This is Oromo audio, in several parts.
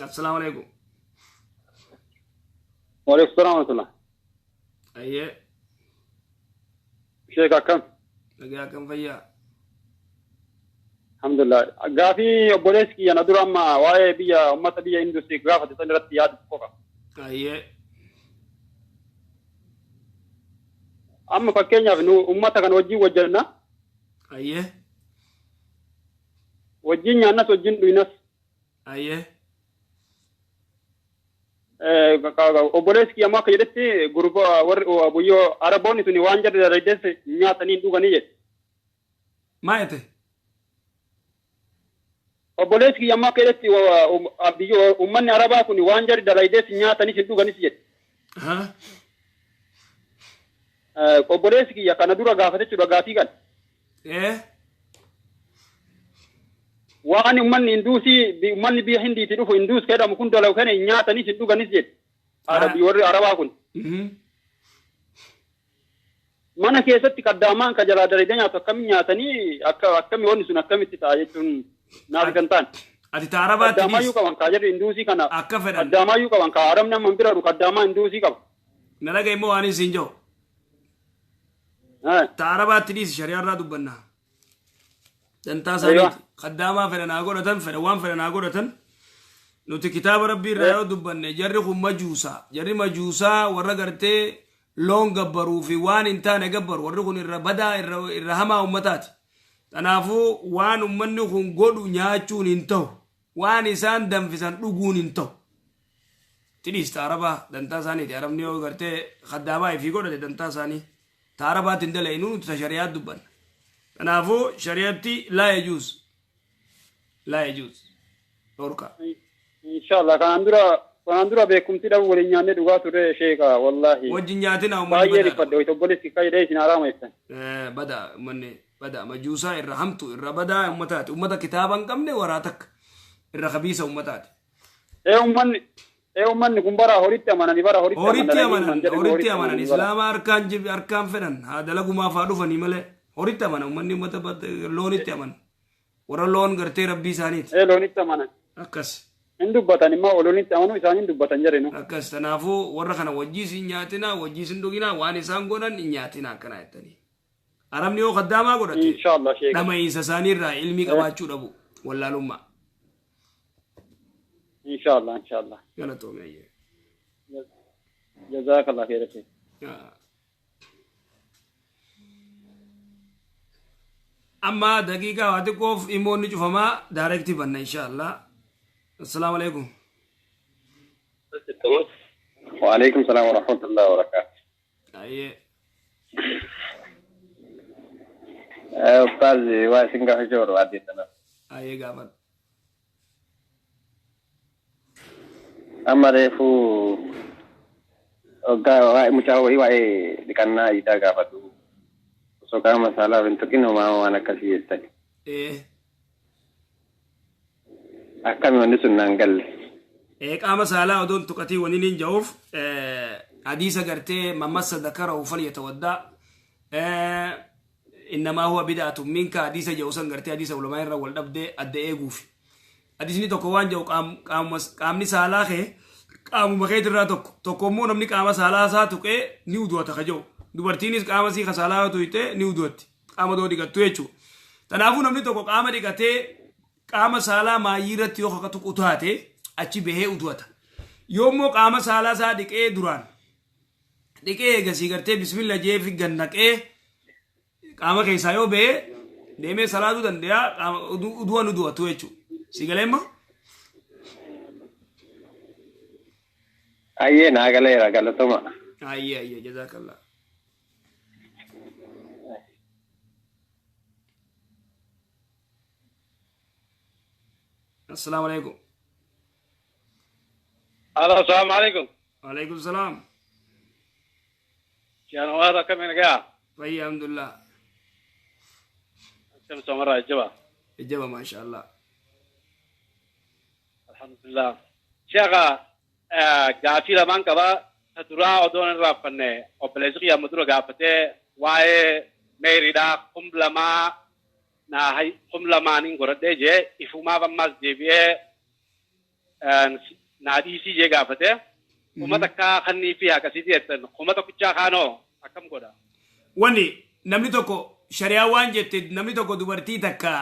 السلام عليكم. وعليكم السلام ورحمة الله. أيه. شيخ كم؟ لقاكم فيا. الحمد لله. قافي بوليسكي أنا دور أما واي بيا أمة بيا إندوسي قافة تسنرت ياد فوقا. أيه. أما فكينيا بنو أمة كان وجي وجلنا. أيه. وجينا الناس وجين دويناس. أيه. Obboleessi ammaa akka jedhetti gurba warri buyyoo Araboonni suni waan jarri dargaggeessa nyaatanii dhuganii jedhe. ما يته. Obboleessi ammaa akka jedhetti biyyoo uummanni Arabaa kun waan jarri dargaggeessa nyaatanii dhuganis jedhe. ها. Obboleessi kiyya kana dura gaafate jechuudha gaafii kan. إيه. Waan uummanni biyya Hindiitti dhufu Hinduus jedhamu kun dalagu kana nyaatanii dhuganis jedhe. Warri Arabaa kun. Mana keessatti qaddaamaan ka jalaa daree nyaatu akkamiin nyaatanii akkami wanni sun akkamitti ta'a jechuun naaf kan ta'an. Ati taarabaatti Qaddaamaa qaban kaa jedhu Hinduusii kana. akka fedhan. Qaddaamaa qaban kaa Arabni amma bira dhufu qaddaamaa Hinduusii qaba. Nalaga immoo waan isin jiru. Taarabaatti dhiisi shari'aarraa dubbannaa. Dantaa isaaniiti. Qaddaamaa fedhan haa godhatan fedhan waan fedhan haa godhatan. Nuti kitaaba rabbii irraa yoo dubbanne jarri kun majuusaa. Jarri majuusaa warra gartee loon gabbaruu fi waan hin taane gabbaru warri kun irra badaa irra hamaa ummataati. Kanaafuu waan ummanni kun godhu nyaachuun hin ta'u. Waan isaan danfisan dhuguun hin ta'u. Tidhiis taarabaa dantaa isaaniiti. Arabni yoo gartee qaddaamaa ifii godhate dantaa isaanii. Taarabaatti hin dalaynu nuti ta shari'aat dubbanna. Kanaafuu shari'aatti laa yajuuz. Laa yajuuz. Dhorka. Inshallah kanaan dura beekumti dhabu waliin nyaannee dhugaa turre sheeka wallahi. Wajjin nyaatina uummanni baay'ee rifadde wayita obboleessi kaayidee isin araama jettan. Badaa uummanni badaa majuusaa irra hamtu irra badaa uummataati. Uummata kitaaba hin qabne waraa takka irra qabiisa uummataati. Uummanni kun bara horitti amananii bara horitti amanan islaama harkaan fedhan haa dalagumaaf haa dhufanii malee horitti amanan uummanni uummata loonitti amanan warra loon gartee rabbii isaaniiti. Loonitti amanan. Akkas. Hin dubbatan immoo loonitti amanuu isaanii dubbatan jedhenu. Akkas kanaafuu warra kana wajjii siin nyaatina wajjii siin dhuginaa waan isaan godhan hin nyaatina akkana jettanii. Arabni yoo qaddaamaa godhate dhama'iinsa isaaniirraa ilmii qabaachuu dhabu wallaalummaa. Inshallah. Galatoome ayyee. Jazakallah khairan. Amma daqiiqaa waa xiqqoof dhimmoonni cufamaa daarektii banna inshallah. Assalamu alaikum. وعليكم السلام ورحمة الله وبركاته. أيه. أستاذ واسنجا حجور وعديتنا. أيه قابل. أما ريفو مشاوي واي دكانا إذا قابلو. سوكا مسألة بنتكين وما وانا كسيتك. إيه. أكمل ونسون نانجل. قام سالا ودون تقتي ونين جوف حديث قرتي من مس ذكره فليتودع إنما هو بدعة منك حديث جوسن قرتي حديث علماء الرول نبدأ أدعي غوف حديث ني تكوان جو قام ني سالا خي قام مخيت را تكومون نمني قام سالا سا تكي نيودو تخجو دوبرتينيس قام سي خسالا تويته نيودوت قام دو ديغا تويچو تنافو نمني تكو قام ديغتي قام سالا ما يرت يو خكتو قطاته achi behee utuwata yoommoo qaama saalaa isaa dhiqee duraan dhiqee eegasii gartee bismillah jeefi gannaqee qaama keessaa yoo behee deemee salaatuu danda'a uduwan uduwatu jechuudha si galeemma. Ayyee naa galeera galatoma. Ayyee jazaakallah. Assalamu alaikum. السلام عليكم. وعليكم السلام. يا نوار كم من جاء؟ طيب الحمد لله. كم سمرة الجبا ما شاء الله. الحمد لله. شيخا جاتي لمن كبا تدرا أدون الرافنة أبليزك يا مدرو جافته واي ميريدا كملما نهاي كملما نينغورده جه إفما بمز جبيه naadhiisii jee gaafate ummata akka kannii fi akkasitti jettan ummata kuchaa kaanoo akkam godha. Wanni namni tokko shari'aa waan jette namni tokko dubartii takka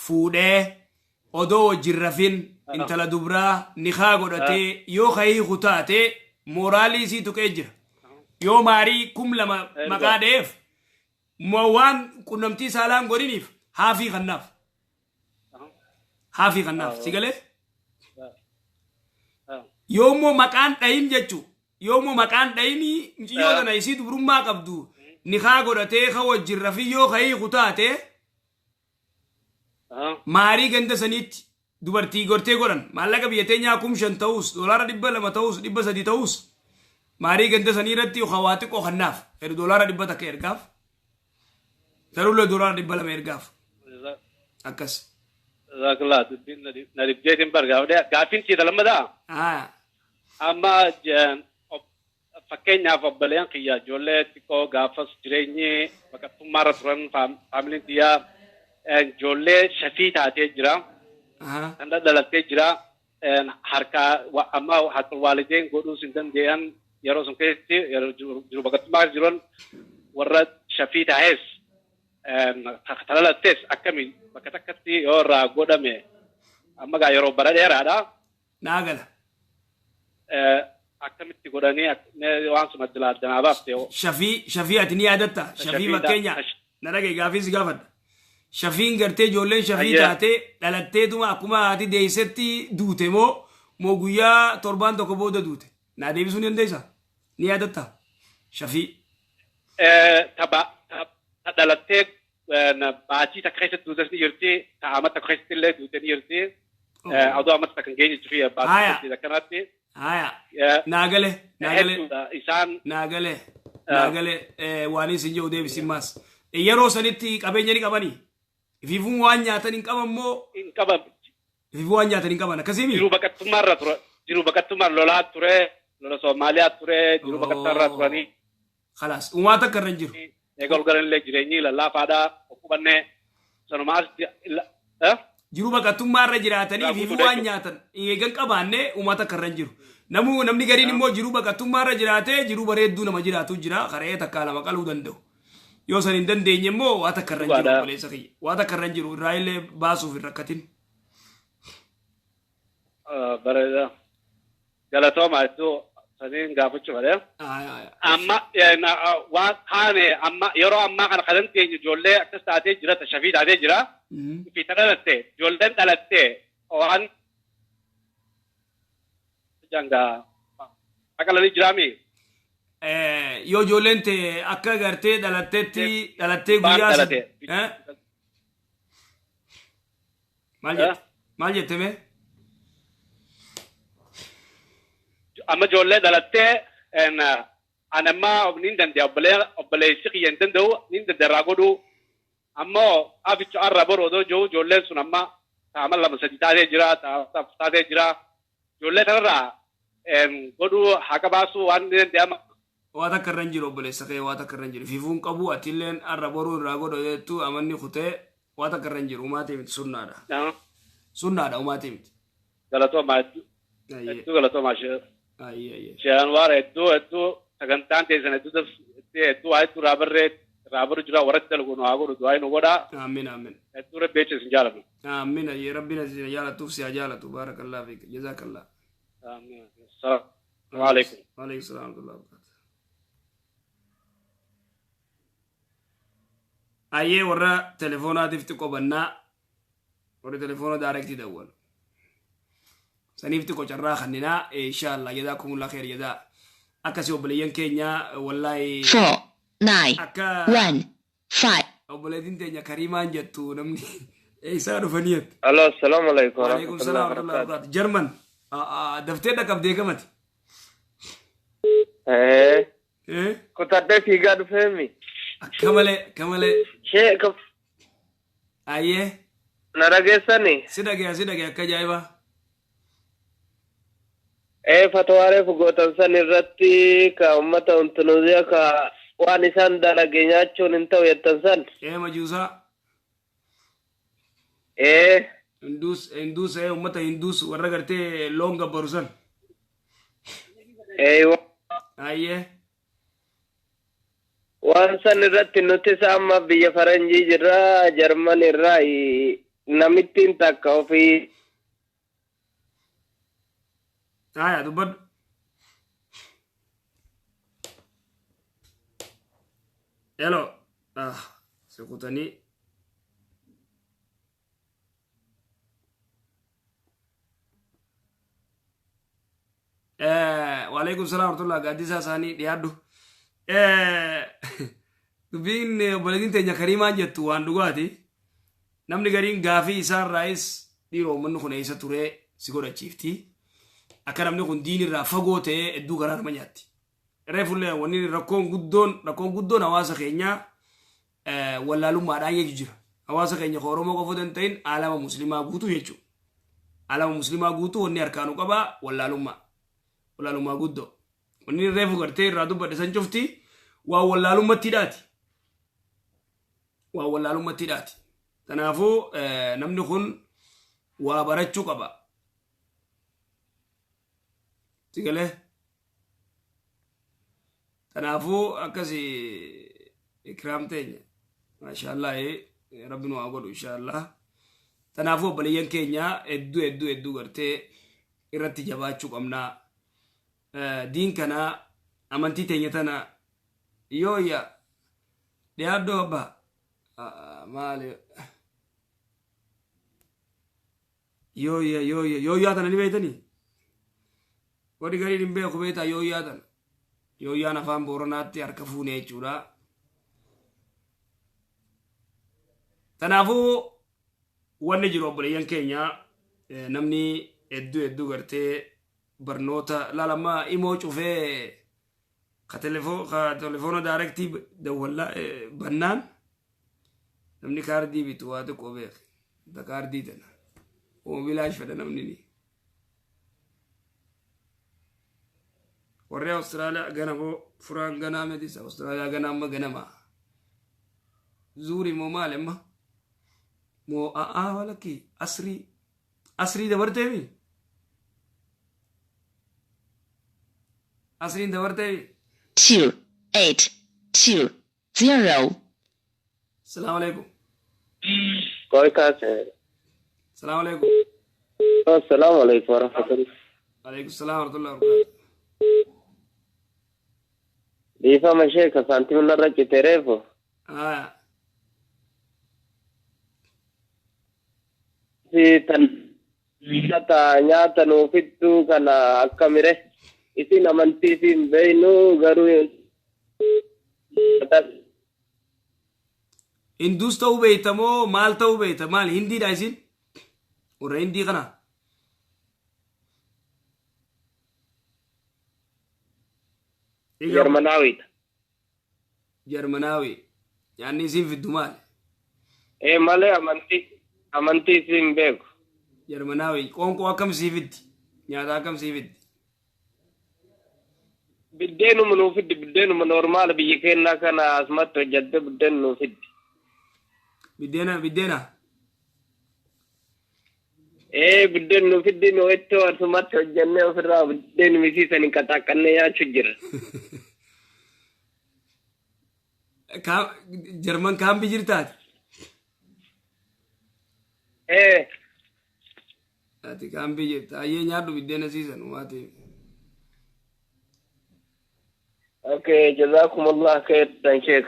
fuudhee odoo wajjin rafin intala dubraa nikaa godhatee yoo kayii kutaate mooraalii isii tuqee jira. Yoo maarii 2,000 maqaa dheef waan qunnamtii saalaan godhiniif haafii kannaaf. Haafii kannaaf si galee? Yoommoo maqaan dhayin jechuun yoommoo maqaan dhayinii muciyyoo tana isii dubrummaa qabdu nikaa godhatee ka wajjin rafin yoo kayii kutaate maarii ganda saniitti dubartii gortee godhan maallaqa biyya teenyaa 5,000 ta'us $200 ta'us 300 ta'us maarii ganda sanii irratti waa xiqqoo kannaaf $100 takka ergaaf tarulle $200 ergaaf akkas. Zakla na dibjeetin bargaawde gaafin siita lammadaa. Amma fakkeenyaaf obboleen kiyya ijoollee xiqqoo gaafas jireenyi baqattummaarra turan faamiliin xiyyaa ijoollee shafii taatee jira. Kan dhalattee jira. Harka amma harka waalideen godhuus hin dandeenye yeroo sun keessatti yeroo jiru baqattummaa jiran warra shafii taahes dhalattes akkamiin bakka takkatti yoo irraa godhame amma gaa yeroo bara dheeraadha. Naagala. Akkamitti godhanii waan sun adda addanaa baafte. Shafii ati ni yaadatta. Shafii fakkeenya na dhagaye gaafis gaafadha. Shafiin gartee ijoolleen shafii taatee dhalatteetuma akkuma ati deessetti duute moo guyyaa 7 tokko booda duute. Naa deebisuu ni dandeessa? Ni yaadatta? Shafii. Dhalattee baatii takka keessatti duutes ni jirti. Ta'ama takka keessatti illee duute ni jirti. Adoo ammas takka hin geenye jiru baatii akkanatti. Haya. Naagale. Isaan. Naagale waan isin jedhu deebisin maas. Yeroo sanitti qabeenya ni qabanii. Ifiifuun waan nyaatan hin qaban moo? Hin qaban. Ifiifuu waan nyaatan hin qaban akkasii miti. Jiru baqattummaarra ture. Jiru baqattummaar lolaa ture. Lola Soomaaliyaa ture. Jiru baqattummaarra turanii. Khalaas. Uumaa takka irra hin jiru. Egaa olgalanillee jireenyi lallaafaadhaa okkubannee sanumaas. Jiru baqattummaarra jiraatanii ifiifuu waan nyaatan eegan qabaannee uumaa takka irra hin jiru. Namni gariin immoo jiru baqattummaarra jiraatee jiru bareedduu nama jiraatu jira. Karee takkaa lama qaluu danda'u. Yoo san hin dandeenye immoo waa takka irra hin jiru obboleessa kiyya. Waa takka irra hin jiru irraa illee baasuuf hin rakkatin. Bareeda. Galatooma iddoo saniin gaafachuu malee. Amma waan kaane amma yeroo ammaa kana kan dandeenye ijoollee akkas taatee jira shafii taatee jira. Fi dhalattee ijoolleen dhalattee waan jangaa akkalanii jiraami. Yoo ijoolleen ta'e akka gartee dhalattee guyyaa maal jette mee? Amma ijoollee dhalattee anammaa niin danda'a obboleessi kiyya hin danda'u niin danda'a godhu ammoo aficha arra boru odoo jiru ijoolleen sun amma taama 2-3 taatee jira taatee jira ijoollee kanarraa godhu haqa baasuu waan danda'ama. Waa takka irra hin jiru obboleessa kee waa takka irra hin jiru fiifuun qabu atilleen arra boruu irraa godhu jettu amanni kutee waa takka irra hin jiru uumaatii miti sunnaadha. Sunnaadha uumaatii miti. Galatoomaa hedduu galatoomaa shee. Sheen waan hedduu sagantaan teessan hedduu waa hedduu raabarru jira warratti dalgu nu haa godhu du'aa nu godhaa. Amiin. Hedduu rabbeecha isin jaalatu. Amiin rabbiin isin jaalatuuf si haa jaalatu baarakallaa fiik jazaakallah. Amiin. Salaamu alaikum. Waalaikum salaam wa rahmatullahi. Ayyee warra telefoonaatiif xiqqoo bannaa warri telefoona daarektii dawwalu. Saniif xiqqoo carraa kanninaa inshaallah jazaakumullah khair jazaa. Akkasii obboleeyyan keenya wallaahi. 4 9 1 5. Obboleettiin teenya Kariimaan jettu namni eessaa dhufaniitu. Allo assalamu alaikum. Waalaikum salaam wa rahmatullahi wa barakatuh. Jarman daftee dhaqabdee gamati. Kutadde fiigaa dhufeemi. Kamale. Shee Ayyee. Na dhageessani. Si dhagee akka ajaa'iba. Fatwaalee fugootan san irratti ka ummata untunuziya ka waan isaan dalage nyaachuun hin ta'u jettan san. Majuusaa. hindus ummata hindus warra gartee loon gabbarusan eeywa ayye waan san irratti nuti amma biyya faranjii jirra jarman irraa namittiin takka ofii aya dubbadhu hello sekutanii وعليكم السلام ورحمة الله قادسة ساني ديادو دبين بلدين تنجا كريما جتو وان دوغاتي نمني غرين غافي إسان رايس ديرو منو خونه إسا توري سيقورا چيفتي أكا نمني خون ديني را فقوتي ادو غرار منياتي ريفو اللي ونيني ركون قدون أواسا خينيا واللالو ماران يججر أواسا خينيا خورو قفودن تين عالم مسلمة قوتو يجو عالم مسلمة قوتو وني أركانو قبا واللالو ما walaalummaa guddoo wanni reefu gartee irraa dubbadhe san cufti waa wallaalummattiidhaati kanaafuu namni kun waa barachuu qaba sigalee kanaafuu akkasi ikraam teenya maashaallah rabbi nu haa godhu inshaallah kanaafuu obboleeyyan keenya hedduu gartee irratti jabaachuu qabnaa دين كنا أمانتي تنيتنا يويا ديادو با مالي يويا تنا نبيتني ودي غري نبي خبيتا يويا نفهم بورناتي أركفوني جورا تنافو ونجرو بريان كينيا نمني ادو غرتي برنوتا لا لما إيمو شوفه كتلفون دايركتي دولا بنان نمني كاردي بتواتك وبيخ ده كاردي دنا وبلاش فدنا مني ورا أستراليا جنبو فران جنام ديس أستراليا جنام جنما زوري مو مالما مو ولا كي أسري ده برتبي أسرين دورتي 2820 السلام عليكم कोई खास है السلام عليكم السلام عليكم ورحمة الله عليكم السلام ورحمة الله وبركاته ديفا مشيك سانتي من الرجل تريفو si tan nyata nyata no fitu kana akamire isi namanti sim beinu garu Hindus ta'uu beekta moo maal ta'uu beekta maal hindiidha isin warra hindii kana Jarmanaawi yaani isin fiddu maal malee amantii isin beeku Jarmanaawi qoonqoo akkam sii fiddi nyaata akkam sii fiddi biddeenuma nuu fiddi biddeenuma normaal biyya keenyaa kana asumatti hojjatte biddeen nuu fiddi biddeen biddeen nuu fiddi nuu ittoo asumatti hojjannee ofirraa biddeen misiisanii qaxaqqannee nyaachuu jira Jarman kaambi jirtaati ati kaambi jirta ayyee nyaadhu biddeen asiisan umaati Okay, jazakumullah khair, thank you.